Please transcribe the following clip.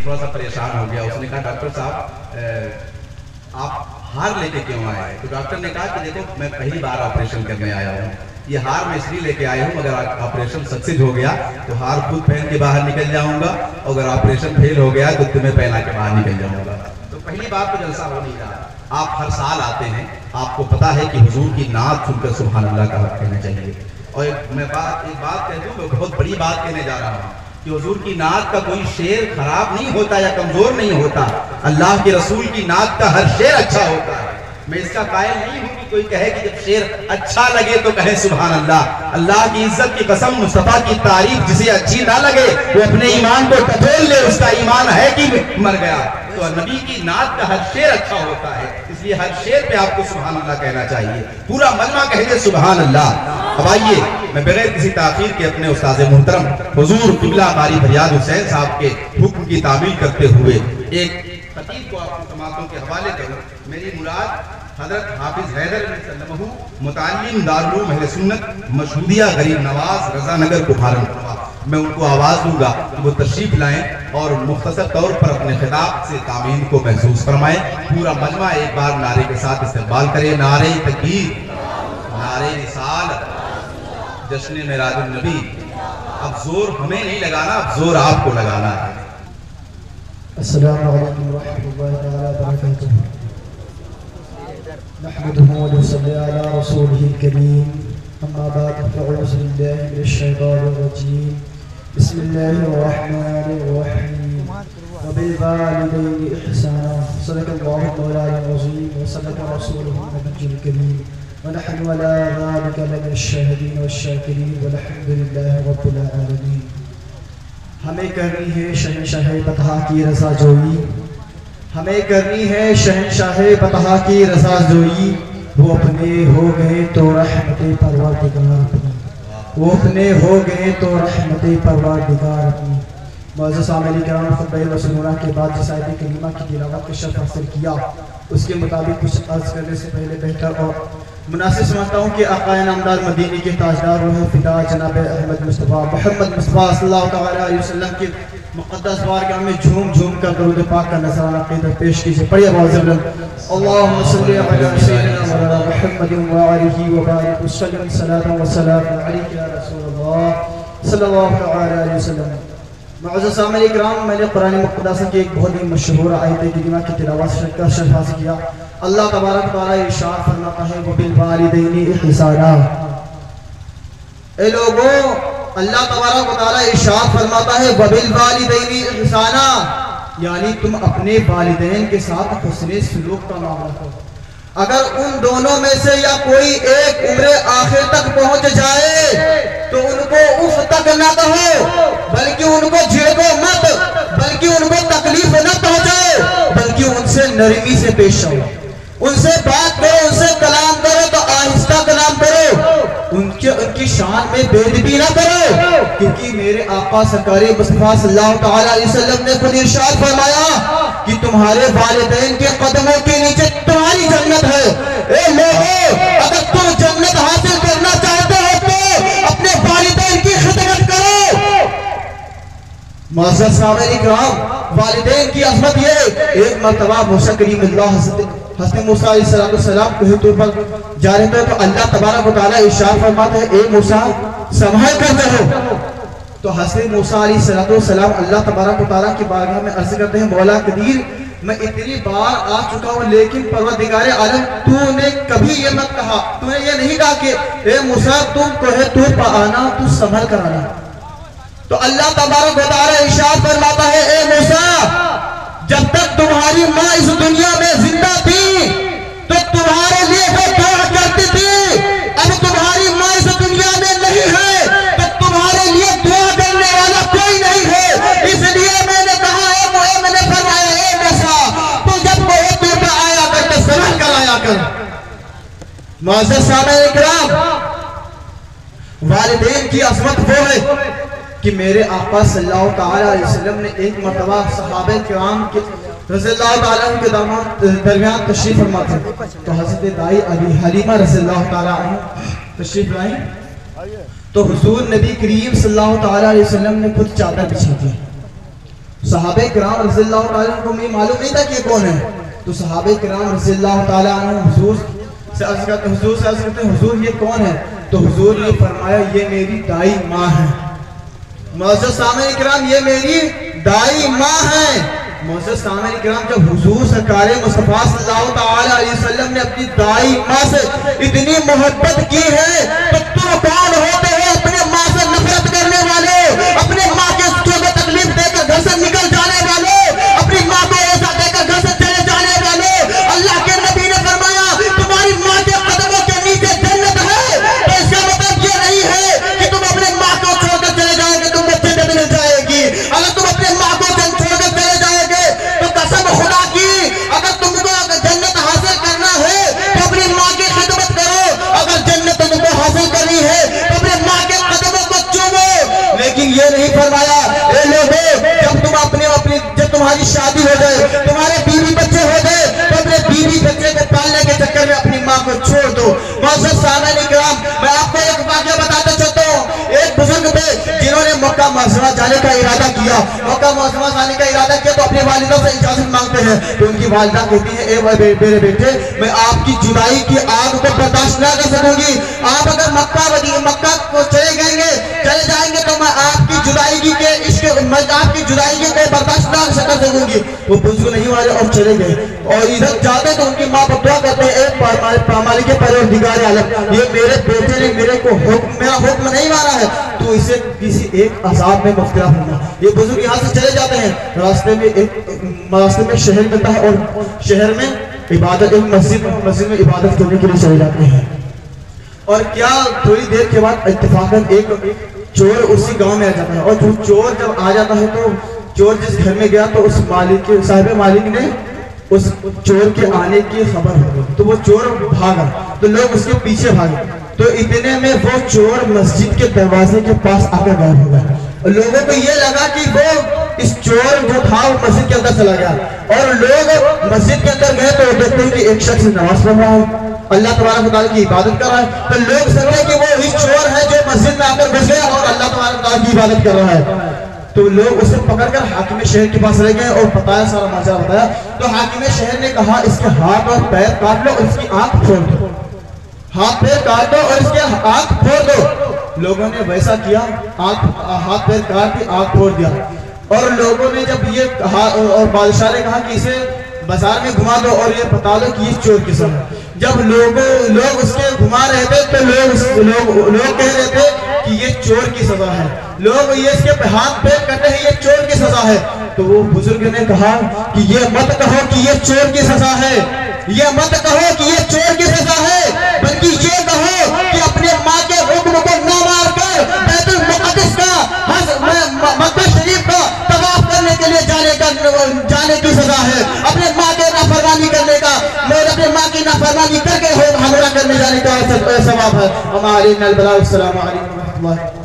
تھوڑا سا پریشان ہو گیا. اس نے کہا ڈاکٹر صاحب آپ ہار لے کے کیوں آئے؟ تو ڈاکٹر نے کہا کہ دیکھو میں پہلی بار آپریشن کرنے آیا ہوں, یہ ہار میں اس لیے لے کے آیا ہوں اگر آپریشن سکسیس ہو گیا تو ہار خود پہن کے باہر نکل جاؤں گا, اگر آپریشن فیل ہو گیا تو تمہیں پہنا کے باہر نکل جاؤں گا. تو پہلی بار تو جلسہ ہو نہیں رہا. آپ ہر سال آتے ہیں, آپ کو پتا ہے کہ حضور کی نعت سن کر سبحان اللہ کا کہنا چاہیے. اور میں ایک بات کہہ دوں, میں بہت بڑی بات کہنے جا رہا ہوں کہ حضور کی نعت کا کوئی شعر خراب نہیں ہوتا یا کمزور نہیں ہوتا. اللہ کے رسول کی نعت کا ہر شعر اچھا ہوتا ہے. میں اس کا قائل نہیں ہوں کہ کوئی کہے کہ جب شعر اچھا لگے تو کہے سبحان اللہ. اللہ کی عزت کی قسم, مصطفیٰ کی تعریف جسے اچھی نہ لگے وہ اپنے ایمان کو ٹٹول لے, اس کا ایمان ہے کہ مر گیا. تو نبی کی نعت کا ہر شعر اچھا ہوتا ہے, اس لیے ہر شعر پہ آپ کو سبحان اللہ کہنا چاہیے. پورا مجمع کہے سبحان اللہ. اب آئیے میں بغیر کسی تاخیر کے اپنے استاد محترم حضور قبلہ قاری فریاد حسین صاحب کے حکم کی تعمیل کرتے ہوئے ایک خطیب کو آپ سماعتوں کے حوالے کروں. میری مراد حضرت حافظ حیدر علیہ السلام متعلم دارالعلوم اہل سنت مشہودیہ غریب نواز رضا نگر بخارا. میں ان کو آواز دوں گا کہ وہ تشریف لائیں اور مختصر طور پر اپنے خطاب سے تعمیم کو محسوس فرمائیں. پورا مجمع ایک بار نعرے کے ساتھ استقبال کرے. نعرہ تکبیر, نعرہ رسالت, جشن معراج النبی. اب زور ہمیں نہیں لگانا, اب زور آپ کو لگانا ہے. السلام علیکم ورحمۃ اللہ تعالی وبرکاتہ. نحمده ونصلي على رسوله الكريم. اما بعد فاعوذ بالله من الشيطان الرجيم. بسم الله الرحمن الرحيم. وبالوالدين احسانا. صدق الله مولانا العظيم وصدق رسوله النبي الكريم. ونحن على ذلك لمن الشاهدين والشاكرين والحمد لله رب العالمين. ہمیں کرنی ہے شہنشاہ بطحا کی رضا جوئی, ہمیں کرنی ہے شہنشاہ بطحا کی رضا جوئی. وہ اپنے ہو گئے تو رحمت پروردگار اپنی, وہ اپنے ہو گئے تو رحمت پروردگار اپنی. معزز سامعین کرام, خطبہ رسولہ کے بعد جس آیت کریمہ کی تلاوت کا شرف حاصل کیا اس کے مطابق کچھ عرض کرنے سے پہلے بہتر اور مناسب سمجھتا ہوں کہ آقا نامدار مدینے کے تاجدار روح فدا جناب احمد مصطفیٰ محمد مصطفیٰ صلی اللہ تعالیٰ علیہ وسلم کے مقدس بارگاہ میں جھوم جھوم کر درود پاک کا نذرانہ عقیدت پیش کیجئے. پڑھیے آواز بلند, اللہم صلی علی سیدنا مولانا محمد وآلہ وبارک وسلم صلاۃ و سلام علیک یا رسول اللہ صلی اللہ تعالیٰ علیہ وسلم. معزز سامعین کرام, میں نے قرآن مقدس کی ایک بہت ہی مشہور آیت کریمہ کی تلاوت کا شرف حاصل کیا. اللہ تبارک تعالیٰ ارشاد فرماتا ہے وبالوالدین احسانا. اے لوگوں, اللہ تبارک تعالیٰ ارشاد فرماتا ہے وبالوالدین احسانا, یعنی تم اپنے والدین کے ساتھ حسن سلوک کا معاملہ کرو. اگر ان دونوں میں سے یا کوئی ایک عمر آخر تک پہنچ جائے تو ان کو اف تک نہ کہو, بلکہ ان کو جھڑکو مت, بلکہ ان کو تکلیف نہ پہنچاؤ, بلکہ ان سے نرمی سے پیش آؤ. ان سے بات کرو, ان سے کلام کرو تو آہستہ کلام کرو, ان کی شان میں بے ادبی نہ کرو, کیونکہ میرے آقا سرکار مصطفیٰ صلی اللہ تعالیٰ علیہ وسلم نے خود ارشاد فرمایا کہ تمہارے والدین کے قدموں کے نیچے تمہاری جنت ہے. اے لوگوں, اگر تم جنت حاصل کرنا چاہتے ہو تو اپنے والدین کی خدمت کرو. معزز سامعین کرام, والدین کی عظمت یہ, ایک مرتبہ موسیٰ کلیم اللہ حضرت موسیٰ علیہ السلام کوہ طور پر جا رہے تھے تو اللہ تبارک و تعالیٰ ارشاد فرماتا ہے اے موسیٰ سنبھال کر رہو. تو حضرت موسیٰ علیہ السلام اللہ تبارک و تعالیٰ کی بارگاہ میں عرض کرتے ہیں مولا قدیر, میں اتنی بار آ چکا ہوں لیکن پروردگار عالم تو نے کبھی یہ مت کہا, تو نے یہ نہیں کہا کہ اے موسیٰ تم کوہ طور پر آنا, تو سنبھل کر آنا. تو اللہ تبارک و تعالیٰ ارشاد فرماتا ہے اے موسیٰ جب تک تمہاری ماں اس دنیا میں زندہ تھی تو تمہارے لیے وہ دعا کرتی تھی, اب تمہاری ماں اس دنیا میں نہیں ہے تو تمہارے لیے دعا کرنے والا کوئی نہیں ہے. اس لیے میں نے کہا ہے, میں نے فرمایا اے موسیٰ تو جب کوہ طور پر آیا کر تو سنبھل کر آیا کر. معزز سامعین کرام, والدین کی عظمت وہ ہے کہ میرے آقا صلی اللہ تعالیٰ علیہ وسلم نے ایک مرتبہ صحابہ کرام کے رضی اللہ تعالیٰ عنہ کے درمیان تشریف فرما تھے تو حضرت دائی ابی حلیمہ رضی اللہ تعالیٰ عنہ تشریف لائیں تو حضور نبی کریم صلی اللہ تعالیٰ علیہ وسلم نے خود چادر بچھا دی. صحابہ کرام رضی اللہ تعالیٰ عنہ کو معلوم نہیں تھا کہ یہ کون ہے. تو صحابہ کرام رضی اللہ تعالیٰ عنہ حضور سے عرض کرتے ہیں حضور یہ کون ہے؟ تو حضور نے فرمایا یہ میری دائی ماں ہے. معزز سامعین کرام یہ میری دائی ماں ہے. معزز سامعین کرام جب حضور سرکار مصطفیٰ صلی اللہ تعالیٰ علیہ وسلم نے اپنی دائی ماں سے اتنی محبت کی ہے تو تم کون ہوتے ہو اپنے ماں سے نفرت کرنے والے، اپنے ماں کے تکلیف دے کر گھر سے نکل جانے والے، اپنی ماں کو ایسا دے کر گھر سے چلے جانے والے. اللہ کے نبی نے فرمایا تمہاری ماں کے قدموں کے نیچے جنت ہے. تو اس کا مطلب یہ نہیں ہے کہ تم اپنے ماں کو چھوڑ کر چلے جاؤ گے تم کو جنت مل جائے گی. اگر تم اپنے ماں کو چھوڑ کر چلے جاؤ گے تو قسم خدا کی اگر تم کو جنت حاصل کرنا ہے تو اپنی ماں کی خدمت کرو. اگر جنت تم کو حاصل کرنی ہے تو اپنے ماں کے قدموں کو چومو. لیکن یہ نہیں فرمایا اے لوگوں جب تمہاری شادی ہو جائے تمہارے بیوی بچے ہو جائے تو اپنے بیوی بچے کو پالنے کے چکر میں اپنی ماں کو چھوڑ دو. معزز سامعین کرام میں آپ کو ایک واقعہ بتاتا چلتا ہوں. ایک بزرگ تھے جنہوں نے مکہ معظمہ جانے کا ارادہ کیا. مکہ معظمہ جانے کا ارادہ کیا تو اپنی والدہ سے اجازت مانگتے ہیں. تو ان کی والدہ کہتی ہے اے میرے بیٹے میں آپ کی جدائی کی آگ کو برداشت نہ کر سکوں گی. آپ اگر مکہ کو چلے جائیں گے تو میں آپ کی جدائی کی آپ کی جدائی کی کوئی برداشت نہ کر سکوں گی. وہ بزرگ نہیں والے اور چلے گئے اور ادھر جاتے تو ان کی ماں بدعا کرتے ہیں اے پامالک پروردگار عالم یہ میرے بیٹے نے میرا حکم نہیں مانا ہے تو اسے کسی ایک عذاب میں مبتلا ہونا. یہ بزرگ یہاں سے چلے جاتے ہیں. راستے میں شہر ملتا ہے اور شہر میں عبادت مسجد میں عبادت کرنے کے لیے چلے جاتے ہیں. اور کیا تھوڑی دیر کے بعد اتفاقاً ایک چور اسی گاؤں میں آ جاتا ہے. اور جو چور جب آ جاتا ہے تو چور جس گھر میں گیا تو اس صاحب مالک نے اس چور کے آنے کی خبر ہو گئی تو وہ چور بھاگا تو لوگ اس کے پیچھے بھاگے. تو اتنے میں وہ چور مسجد کے دروازے کے پاس آ کر غائب ہو گیا. اور لوگوں کو یہ لگا کہ وہ اس چور جو تھا وہ مسجد کے اندر چلا گیا. اور لوگ مسجد کے اندر گئے تو دیکھتے ہیں کہ ایک شخص نماز پڑھ رہا ہے اللہ تبارک و تعالیٰ کی عبادت کر رہا ہے. تو لوگ سمجھے کہ وہ ہی چور ہے جو مسجد میں آ کر گھس گیا اور اللہ تبارک و تعالیٰ کی عبادت کر رہا ہے. تو لوگ اسے پکڑ کر حاکم شہر کے پاس لے گئے اور بتایا سارا ماجرا بتایا. تو حاکم شہر نے کہا اس کے ہاتھ اور پیر کاٹ لو اور اس کی آنکھ پھوڑ دو. ہاتھ پیر کاٹ دو اور اس کے آنکھ پھوڑ دو. لوگوں نے ویسا کیا ہاتھ پیر کاٹ کے آنکھ پھوڑ دیا. اور لوگوں نے جب یہ کہا اور بادشاہ نے کہا کہ اسے بازار میں گھما دو اور یہ بتا دو کہ یہ چور کس ہے. جب لوگ اس کے گھما رہے تھے تو لوگ کہہ رہے تھے کہ یہ چور کی سزا ہے. لوگ یہ اس کے ہاتھ پیر کہتے ہیں یہ چور کی سزا ہے. تو وہ بزرگ نے کہا کہ یہ مت کہو کہ یہ چور کی سزا ہے. یہ مت کہو کہ یہ چور کی سزا ہے بلکہ یہ کہو کہ اپنے ماں کے حکم کو نہ مار کر بیت المقدس کا مکہ شریف کا طواف کرنے کے لیے جانے کی سزا ہے. اپنے ماں کے نافرمانی کرنے کا اپنے ماں کی نافرمانی کر کے حملہ کرنے جانے کا ثواب ہے. ہمارے السلام علیکم و رحمۃ اللہ.